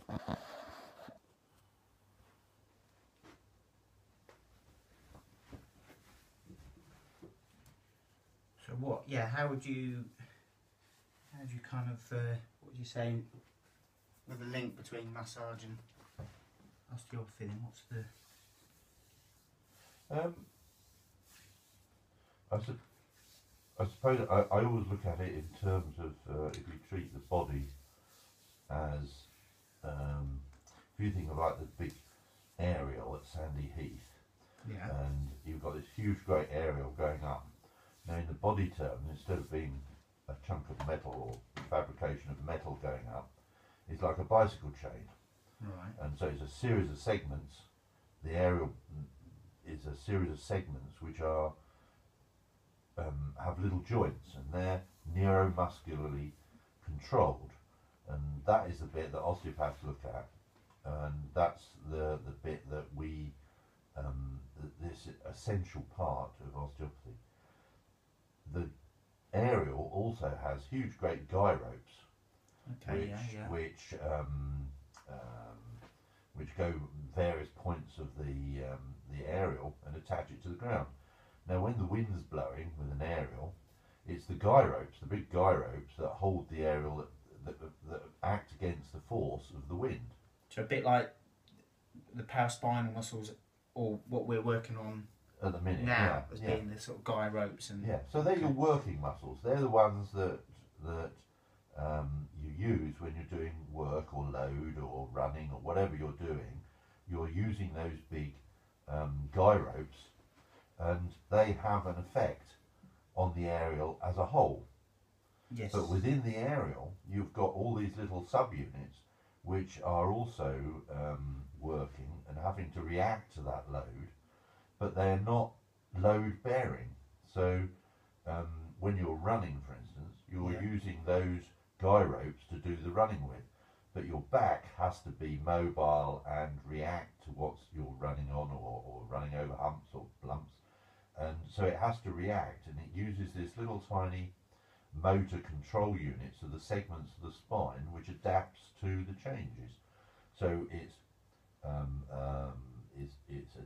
So what? Yeah. How would you kind of what would you say with the link between massage and osteopathy? Then what's the I suppose I always look at it in terms of if you treat the body as if you think of like the big aerial at Sandy Heath, yeah, and you've got this huge great aerial going up. Now in the body term, instead of being a chunk of metal or fabrication of metal going up, it's like a bicycle chain. right, And so it's a series of segments. The aerial is a series of segments which are have little joints, and they're neuromuscularly controlled, and that is the bit that osteopaths look at, and that's the bit that we this essential part of osteopathy. The aerial also has huge great guy ropes, okay, which go various points of the aerial and attach it to the ground. Now when the wind's blowing with an aerial, it's the guy ropes, the big guy ropes, that hold the aerial, that act against the force of the wind. So a bit like the paraspinal muscles, or what we're working on At the minute, now, as being the sort of guy ropes and... Yeah, so they're your working muscles. They're the ones that you use when you're doing work or load or running or whatever you're doing. You're using those big guy ropes, and they have an effect on the aerial as a whole. Yes. But within the aerial, you've got all these little subunits which are also working and having to react to that load, but they're not load bearing. So when you're running, for instance, you're using those guy ropes to do the running with, but your back has to be mobile and react to what you're running on, or running over humps or lumps, and so it has to react, and it uses this little tiny motor control units of the segments of the spine which adapts to the changes. So it's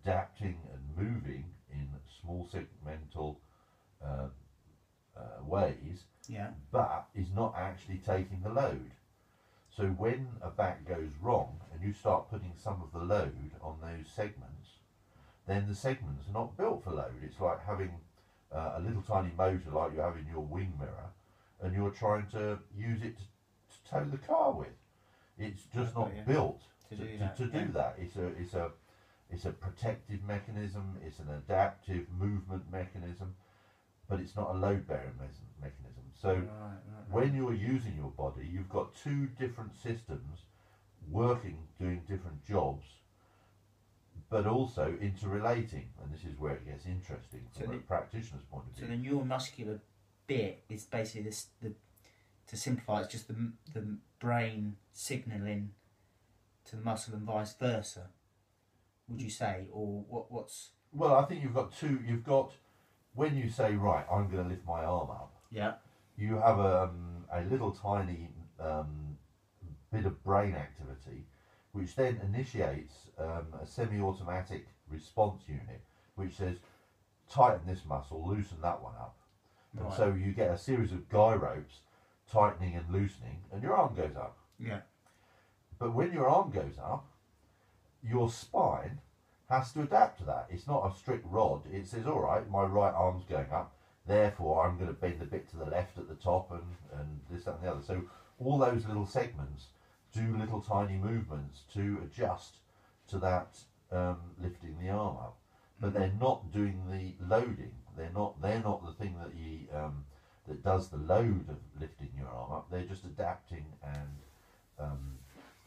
adapting and moving in small segmental ways, but is not actually taking the load. So when a back goes wrong and you start putting some of the load on those segments, then the segments are not built for load. It's like having a little tiny motor like you have in your wing mirror, and you're trying to use it to tow the car with. It's just not built to do that. It's a protective mechanism, it's an adaptive movement mechanism, but it's not a load-bearing mechanism. So when you're using your body, you've got two different systems working, doing different jobs, but also interrelating, and this is where it gets interesting from a practitioner's point of view. So the neuromuscular bit is basically this, to simplify, it's just the brain signalling to the muscle and vice versa, would you say? Or what's... Well, I think you've got two. You've got, when you say, right, I'm going to lift my arm up, you have a little tiny bit of brain activity which then initiates a semi-automatic response unit which says, tighten this muscle, loosen that one up. And so you get a series of guy ropes tightening and loosening, and your arm goes up. Yeah. But when your arm goes up, your spine has to adapt to that. It's not a strict rod. It says, all right, my right arm's going up, therefore I'm going to bend a bit to the left at the top, and this, that and the other. So all those little segments do little tiny movements to adjust to that lifting the arm up. But they're not doing the loading. They're not the thing that that does the load of lifting your arm up. They're just adapting and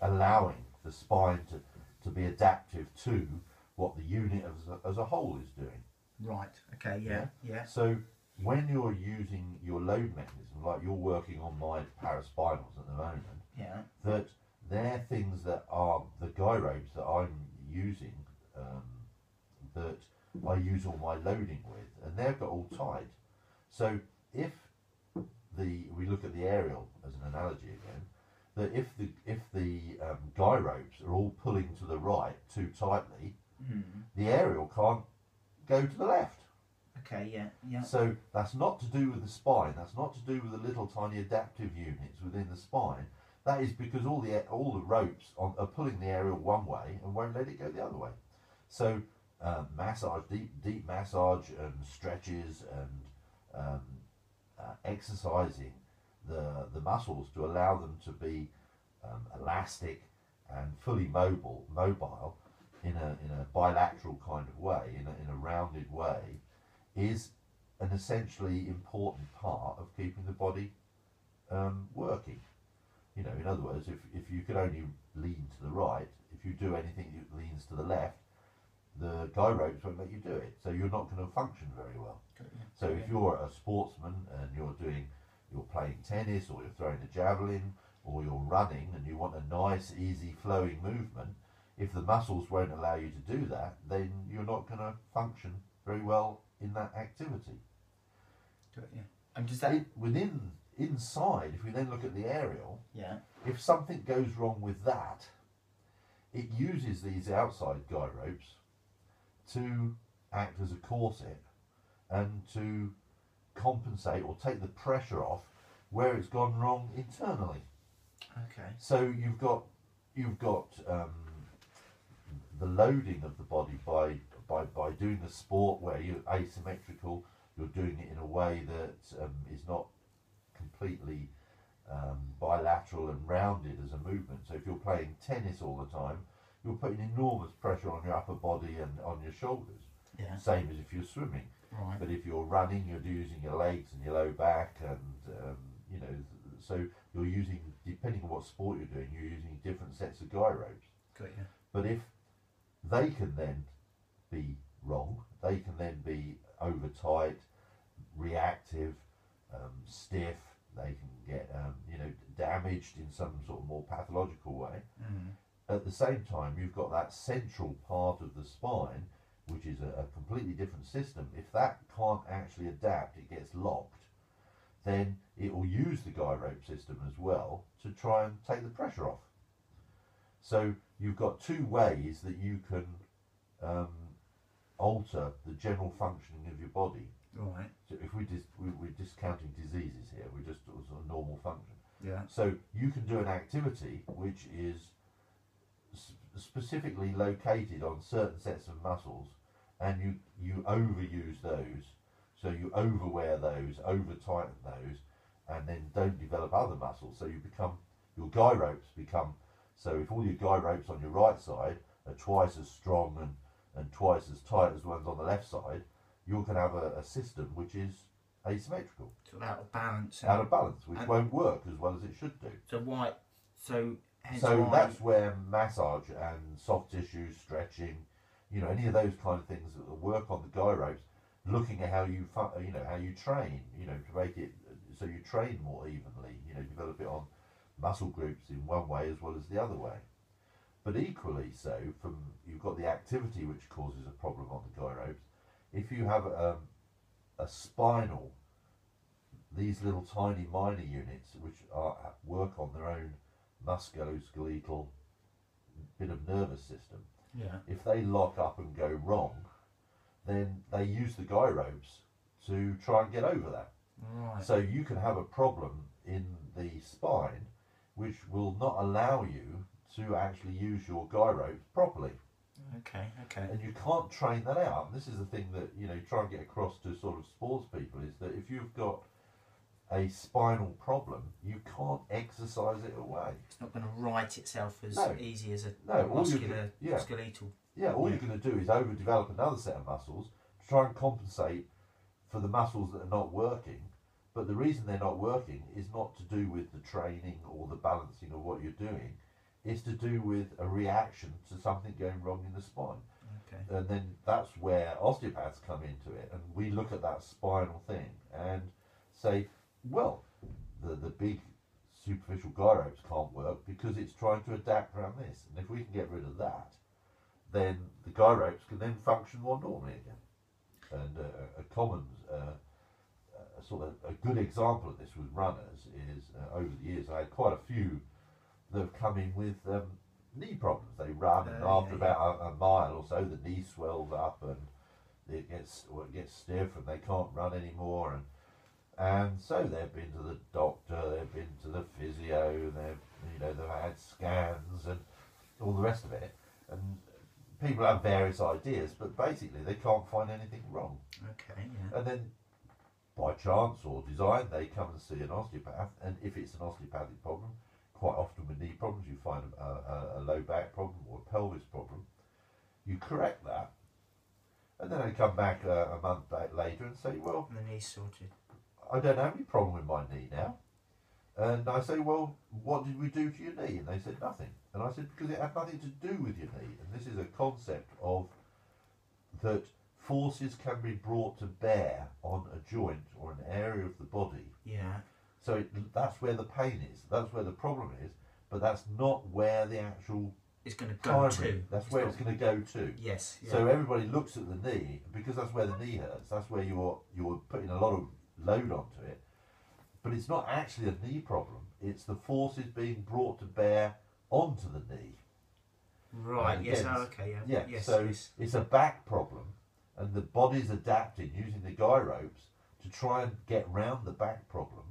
allowing the spine to be adaptive to what the unit as a whole is doing. Right. Okay. Yeah. So when you're using your load mechanism, like you're working on my paraspinals at the moment, that they're things that are the guy ropes that I'm using, that I use all my loading with, and they've got all tied. So if we look at the aerial as an analogy again, that if the guy ropes are all pulling to the right too tightly, the aerial can't go to the left. Okay, yeah, yeah. So that's not to do with the spine. That's not to do with the little tiny adaptive units within the spine. That is because all the ropes are pulling the aerial one way and won't let it go the other way. So massage, deep massage, and stretches, and exercising the muscles to allow them to be elastic and fully mobile in a bilateral kind of way, in a rounded way, is an essentially important part of keeping the body working. You know, in other words, if you could only lean to the right, if you do anything that leans to the left, the guy ropes won't let you do it. So you're not going to function very well. So if you're a sportsman and you're playing tennis, or you're throwing a javelin, or you're running and you want a nice, easy, flowing movement, if the muscles won't allow you to do that, then you're not going to function very well in that activity. And does that inside, if we then look at the aerial, yeah, if something goes wrong with that, it uses these outside guy ropes to act as a corset and to compensate or take the pressure off where it's gone wrong internally. Okay. So you've got the loading of the body by doing a sport where you're asymmetrical. You're doing it in a way that is not completely bilateral and rounded as a movement. So if you're playing tennis all the time, you're putting enormous pressure on your upper body and on your shoulders. Yeah. Same as if you're swimming. Right. But if you're running, you're using your legs and your low back, and you know, so you're using, depending on what sport you're doing, you're using different sets of guy ropes. Got you. But if they can then be wrong, they can then be over tight, reactive, stiff. They can get damaged in some sort of more pathological way. At the same time, you've got that central part of the spine, which is a completely different system. If that can't actually adapt, it gets locked, then it will use the guy rope system as well to try and take the pressure off. So you've got two ways that you can alter the general functioning of your body. Right. So if we're discounting diseases here, we're just sort of normal function. Yeah. So you can do an activity which is specifically located on certain sets of muscles, and you overuse those, so you overwear those, over tighten those, and then don't develop other muscles. So your guy ropes become, so if all your guy ropes on your right side are twice as strong and twice as tight as the ones on the left side, you're going to have a system which is asymmetrical. So out of balance. Out of balance, which won't work as well as it should do. So that's where massage and soft tissue, stretching, you know, any of those kind of things that work on the guy ropes, looking at how you train, you know, to make it so you train more evenly, you know, develop it on muscle groups in one way as well as the other way. But equally so, you've got the activity which causes a problem on the guy ropes. If you have a spinal, these little tiny minor units which work on their own musculoskeletal bit of nervous system, if they lock up and go wrong, then they use the guy ropes to try and get over that. Right. So you can have a problem in the spine which will not allow you to actually use your guy ropes properly. Okay. And you can't train that out. And this is the thing that, you know, try and get across to sort of sports people, is that if you've got a spinal problem, you can't exercise it away. It's not going to right itself as easy as a skeletal. Yeah, all you're going to do is overdevelop another set of muscles to try and compensate for the muscles that are not working. But the reason they're not working is not to do with the training or the balancing of what you're doing. It's to do with a reaction to something going wrong in the spine. Okay. And then that's where osteopaths come into it, and we look at that spinal thing and say, well, the big superficial guy ropes can't work because it's trying to adapt around this. And if we can get rid of that, then the guy ropes can then function more normally again. And a common sort of a good example of this with runners is over the years I had quite a few that have come in with knee problems. They run, and after yeah. about a mile or so, the knee swells up and it gets stiff, and they can't run anymore. And so they've been to the doctor, they've been to the physio, they've had scans and all the rest of it. And people have various ideas, but basically they can't find anything wrong. Okay, yeah. And then by chance or design, they come and see an osteopath, and if it's an osteopathic problem, quite often with knee problems, you find a low back problem or a pelvis problem. You correct that, and then they come back a month back later and say, well, And the knee's sorted. I don't have any problem with my knee now. And I say, well, what did we do to your knee? And they said, nothing. And I said, because it had nothing to do with your knee. And this is a concept of that forces can be brought to bear on a joint or an area of the body. Yeah. So that's where the pain is. That's where the problem is. But that's not where the actual It's going to go timing, to. that's where it's going to go to. Yes. Yeah. So everybody looks at the knee, because that's where the knee hurts. That's where you're putting a lot of load onto it. But it's not actually a knee problem. It's the forces being brought to bear onto the knee. Right. Yes. Again, Okay. Yeah. Yeah. Yes, So yes. it's a back problem, and the body's adapting using the guy ropes to try and get round the back problem.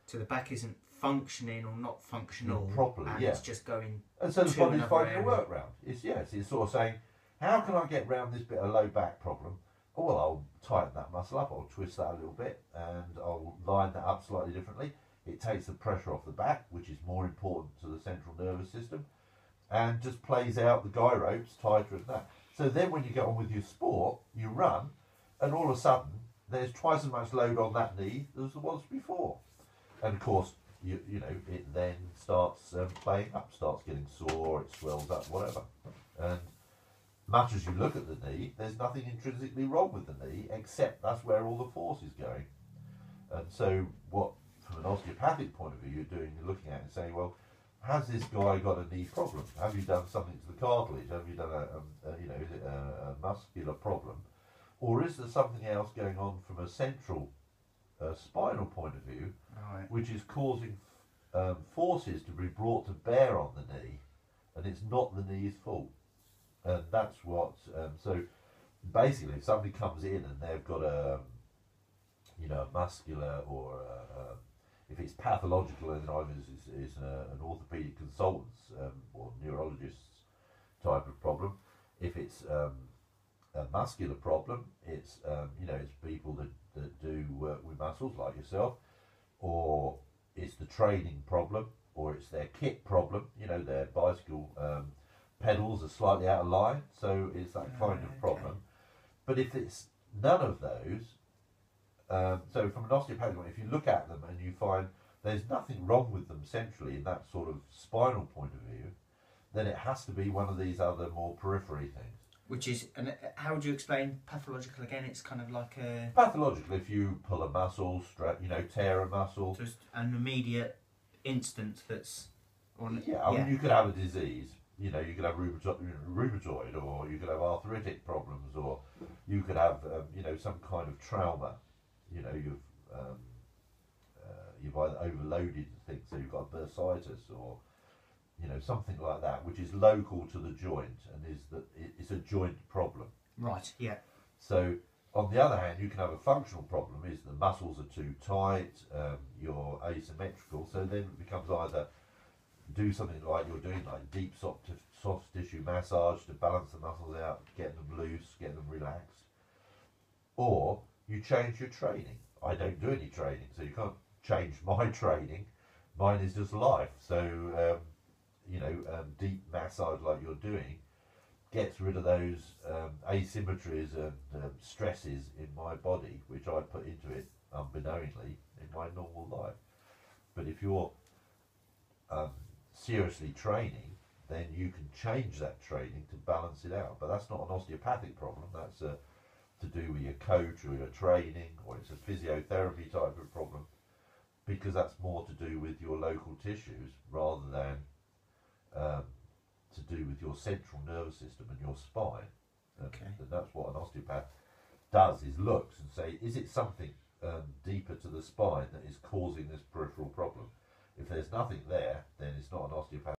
So the back isn't functioning or not functional properly. and Yeah. it's just going. And so the to body's another finding a area. workaround. It's sort of saying, how can I get round this bit of low back problem? Oh, well, I'll tighten that muscle up, I'll twist that a little bit, and I'll line that up slightly differently. It takes the pressure off the back, which is more important to the central nervous system, and just plays out the guy ropes tighter and that. So then when you get on with your sport, you run, and all of a sudden, there's twice as much load on that knee as there was before. And of course, it then starts playing up, starts getting sore, it swells up, whatever. And much as you look at the knee, there's nothing intrinsically wrong with the knee, except that's where all the force is going. And so what, from an osteopathic point of view, you're looking at and saying, well, has this guy got a knee problem? Have you done something to the cartilage? Have you done is it a muscular problem? Or is there something else going on from a central spinal point of view, Right. which is causing forces to be brought to bear on the knee, and it's not the knee's fault? And that's what, so basically if somebody comes in and they've got a muscular or if it's pathological, and either is an orthopedic consultant's or neurologist's type of problem. If it's a muscular problem, it's it's people that do work with muscles like yourself, or it's the training problem, or it's their kit problem. Their bicycle pedals are slightly out of line, so it's that kind of problem. But if it's none of those, so from an osteopathic point, if you look at them and you find there's nothing wrong with them centrally in that sort of spinal point of view, then it has to be one of these other more periphery things. Which is, and how would you explain pathological again? It's kind of like a Pathological, if you pull a muscle, tear a muscle. just an immediate instance that's on. Yeah, I mean, you could have a disease. You could have rheumatoid, or you could have arthritic problems, or you could have some kind of trauma. You've either overloaded things, so you've got bursitis, or something like that, which is local to the joint, and it's a joint problem. Right. Yeah. So on the other hand, you can have a functional problem, is the muscles are too tight, you're asymmetrical, so then it becomes either do something like you're doing, like deep soft tissue massage to balance the muscles out, get them loose, get them relaxed, or you change your training. I don't do any training, so you can't change my training. Mine is just life. So deep massage like you're doing gets rid of those asymmetries and stresses in my body, which I put into it unbeknowingly in my normal life. But if you're seriously training, then you can change that training to balance it out. But that's not an osteopathic problem. That's to do with your coach or your training, or it's a physiotherapy type of problem, because that's more to do with your local tissues rather than to do with your central nervous system and your spine. And that's what an osteopath does, is looks and say, is it something deeper to the spine that is causing this peripheral problem? If there's nothing there, then it's not an osteopath.